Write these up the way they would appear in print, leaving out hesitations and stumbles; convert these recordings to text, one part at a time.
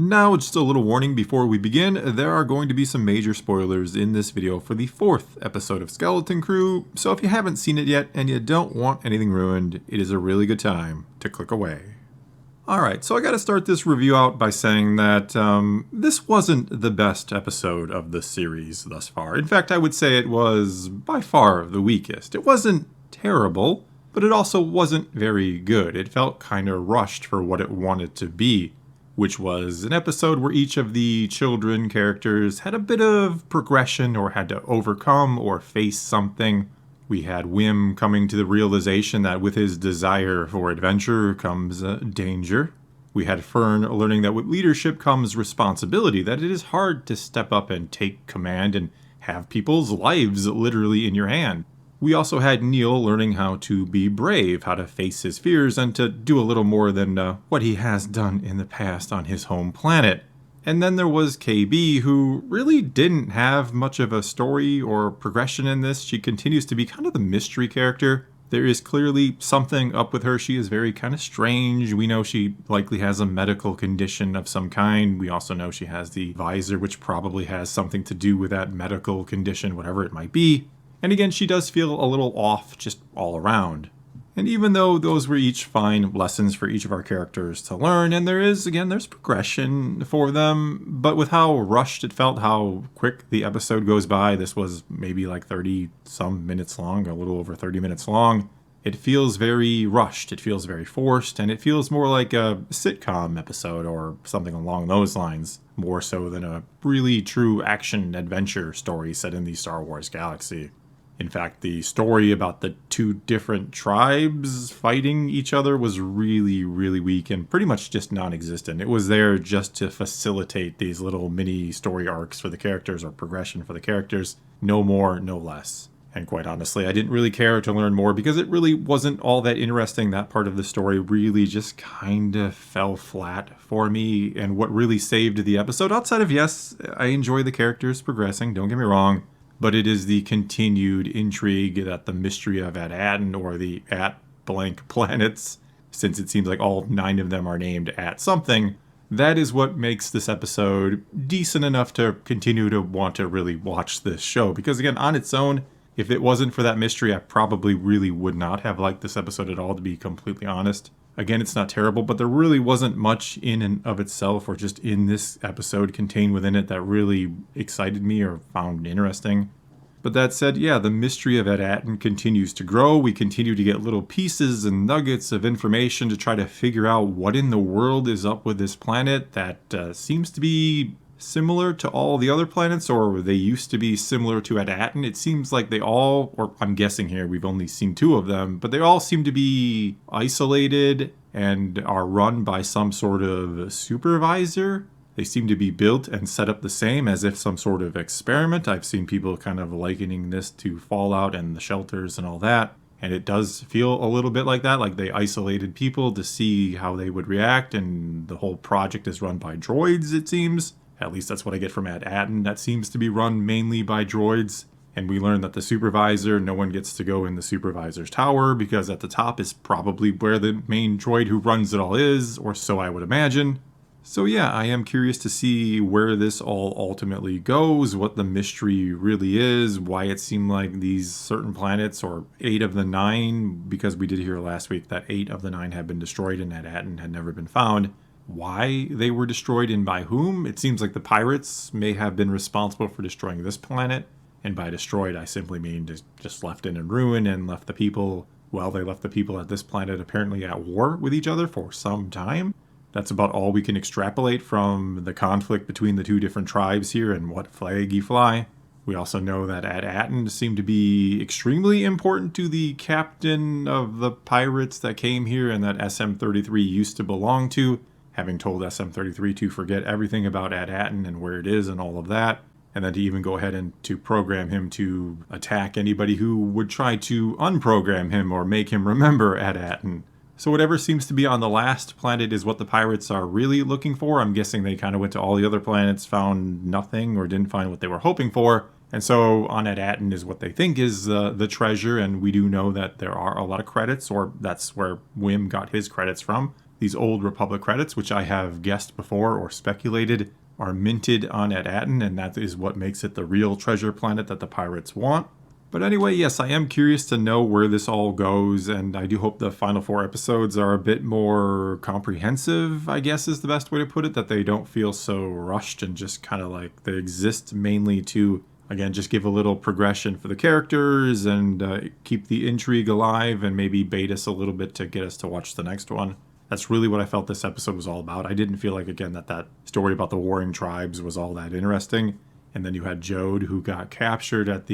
Now, just a little warning before we begin, there are going to be some major spoilers in this video for the 4th episode of Skeleton Crew, so if you haven't seen it yet and you don't want anything ruined, it is a really good time to click away. Alright, so I gotta start this review out by saying that this wasn't the best episode of the series thus far. In fact, I would say it was by far the weakest. It wasn't terrible, but it also wasn't very good. It felt kinda rushed for what it wanted to be, which was an episode where each of the children characters had a bit of progression or had to overcome or face something. We had Wim coming to the realization that with his desire for adventure comes danger. We had Fern learning that with leadership comes responsibility, that it is hard to step up and take command and have people's lives literally in your hand. We also had Neil learning how to be brave, how to face his fears, and to do a little more than what he has done in the past on his home planet. And then there was KB, who really didn't have much of a story or progression in this. She continues to be kind of the mystery character. There is clearly something up with her. She is very kind of strange. We know she likely has a medical condition of some kind. We also know she has the visor, which probably has something to do with that medical condition, whatever it might be. And again, she does feel a little off just all around. And even though those were each fine lessons for each of our characters to learn, and there's progression for them, but with how rushed it felt, how quick the episode goes by, this was maybe like 30 some minutes long, a little over 30 minutes long. It feels very rushed, it feels very forced, and it feels more like a sitcom episode or something along those lines, more so than a really true action-adventure story set in the Star Wars galaxy. In fact, the story about the two different tribes fighting each other was really, really weak and pretty much just non-existent. It was there just to facilitate these little mini story arcs for the characters or progression for the characters. No more, no less. And quite honestly, I didn't really care to learn more because it really wasn't all that interesting. That part of the story really just kind of fell flat for me. And what really saved the episode, outside of, yes, I enjoy the characters progressing, don't get me wrong, but it is the continued intrigue that the mystery of At-Attin, or the at-blank planets, since it seems like all 9 of them are named at something, that is what makes this episode decent enough to continue to want to really watch this show. Because again, on its own, if it wasn't for that mystery, I probably really would not have liked this episode at all, to be completely honest. Again, it's not terrible, but there really wasn't much in and of itself or just in this episode contained within it that really excited me or found interesting. But that said, yeah, the mystery of At-Attin continues to grow. We continue to get little pieces and nuggets of information to try to figure out what in the world is up with this planet that seems to be similar to all the other planets, or they used to be similar to At-Attin. It seems like they all, or I'm guessing here, we've only seen 2 of them, but they all seem to be isolated and are run by some sort of supervisor. They seem to be built and set up the same as if some sort of experiment. I've seen people kind of likening this to Fallout and the shelters and all that. And it does feel a little bit like that, like they isolated people to see how they would react, and the whole project is run by droids, it seems. At least that's what I get from At-Attin. That seems to be run mainly by droids. And we learn that the supervisor, no one gets to go in the supervisor's tower because at the top is probably where the main droid who runs it all is, or so I would imagine. So yeah, I am curious to see where this all ultimately goes, what the mystery really is, why it seemed like these certain planets, or 8 of the 9, because we did hear last week that 8 of the 9 had been destroyed and At-Attin had never been found. Why they were destroyed and by whom? It seems like the pirates may have been responsible for destroying this planet. And by destroyed, I simply mean just left it in ruin and left the people, well, they left the people at this planet apparently at war with each other for some time. That's about all we can extrapolate from the conflict between the 2 different tribes here and what flag you fly. We also know that At-Attin seemed to be extremely important to the captain of the pirates that came here and that SM-33 used to belong to, having told SM-33 to forget everything about At-Attin and where it is and all of that, and then to even go ahead and to program him to attack anybody who would try to unprogram him or make him remember At-Attin. So whatever seems to be on the last planet is what the pirates are really looking for. I'm guessing they kind of went to all the other planets, found nothing, or didn't find what they were hoping for. And so on At-Attin is what they think is the treasure, and we do know that there are a lot of credits, or that's where Wim got his credits from. These old Republic credits, which I have guessed before or speculated, are minted on At-Attin, and that is what makes it the real treasure planet that the pirates want. But anyway, yes, I am curious to know where this all goes, and I do hope the final 4 episodes are a bit more comprehensive, I guess is the best way to put it, that they don't feel so rushed and just kind of like they exist mainly to, again, just give a little progression for the characters and keep the intrigue alive and maybe bait us a little bit to get us to watch the next one. That's really what I felt this episode was all about. I didn't feel like, again, that story about the warring tribes was all that interesting. And then you had Jode, who got captured at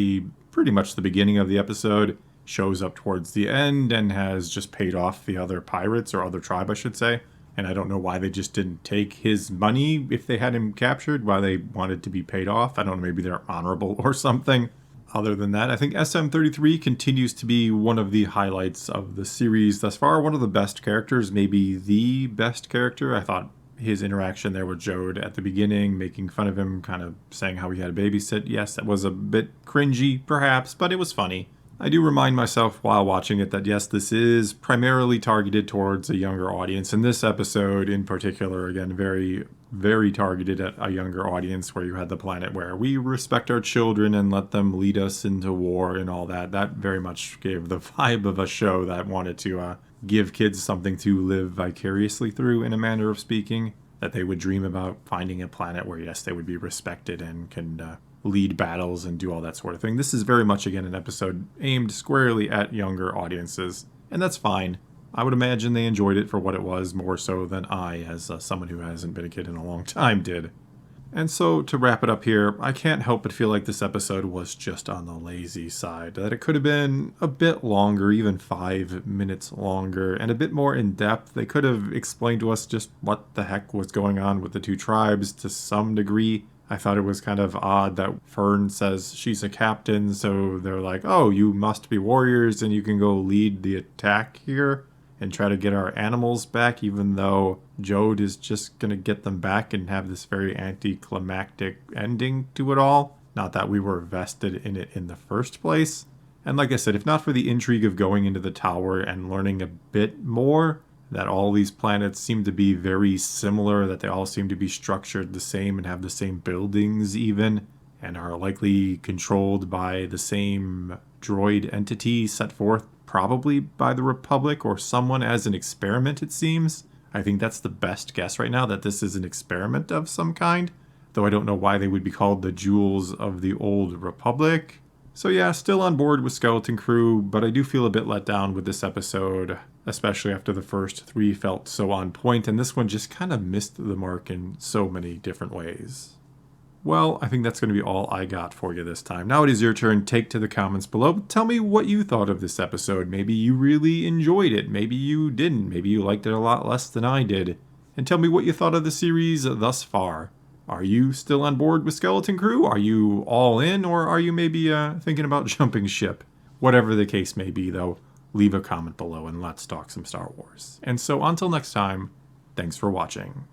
pretty much the beginning of the episode, shows up towards the end and has just paid off the other pirates, or other tribe, I should say. And I don't know why they just didn't take his money if they had him captured, why they wanted to be paid off. I don't know, maybe they're honorable or something. Other than that, I think SM33 continues to be one of the highlights of the series thus far. One of the best characters, maybe the best character. I thought his interaction there with Jode at the beginning, making fun of him, kind of saying how he had to babysit. Yes, that was a bit cringy, perhaps, but it was funny. I do remind myself while watching it that yes, this is primarily targeted towards a younger audience. And this episode in particular, again, very, very targeted at a younger audience, where you had the planet where we respect our children and let them lead us into war and all that. That very much gave the vibe of a show that wanted to give kids something to live vicariously through, in a manner of speaking, that they would dream about finding a planet where, yes, they would be respected and can lead battles and do all that sort of thing. This is very much, again, an episode aimed squarely at younger audiences, and that's fine. I would imagine they enjoyed it for what it was, more so than I, as someone who hasn't been a kid in a long time, did. And so, to wrap it up here, I can't help but feel like this episode was just on the lazy side, that it could have been a bit longer, even 5 minutes longer, and a bit more in depth. They could have explained to us just what the heck was going on with the two tribes to some degree. I thought it was kind of odd that Fern says she's a captain, so they're like, oh, you must be warriors and you can go lead the attack here and try to get our animals back, even though Jode is just going to get them back and have this very anticlimactic ending to it all. Not that we were vested in it in the first place. And like I said, if not for the intrigue of going into the tower and learning a bit more, that all these planets seem to be very similar, that they all seem to be structured the same and have the same buildings even, and are likely controlled by the same droid entity set forth probably by the Republic or someone as an experiment, it seems. I think that's the best guess right now, that this is an experiment of some kind, though I don't know why they would be called the Jewels of the Old Republic. So yeah, still on board with Skeleton Crew, but I do feel a bit let down with this episode, especially after the first 3 felt so on point, and this one just kind of missed the mark in so many different ways. Well, I think that's going to be all I got for you this time. Now it is your turn. Take to the comments below. Tell me what you thought of this episode. Maybe you really enjoyed it. Maybe you didn't. Maybe you liked it a lot less than I did. And tell me what you thought of the series thus far. Are you still on board with Skeleton Crew? Are you all in? Or are you maybe thinking about jumping ship? Whatever the case may be, though, leave a comment below and let's talk some Star Wars. And so until next time, thanks for watching.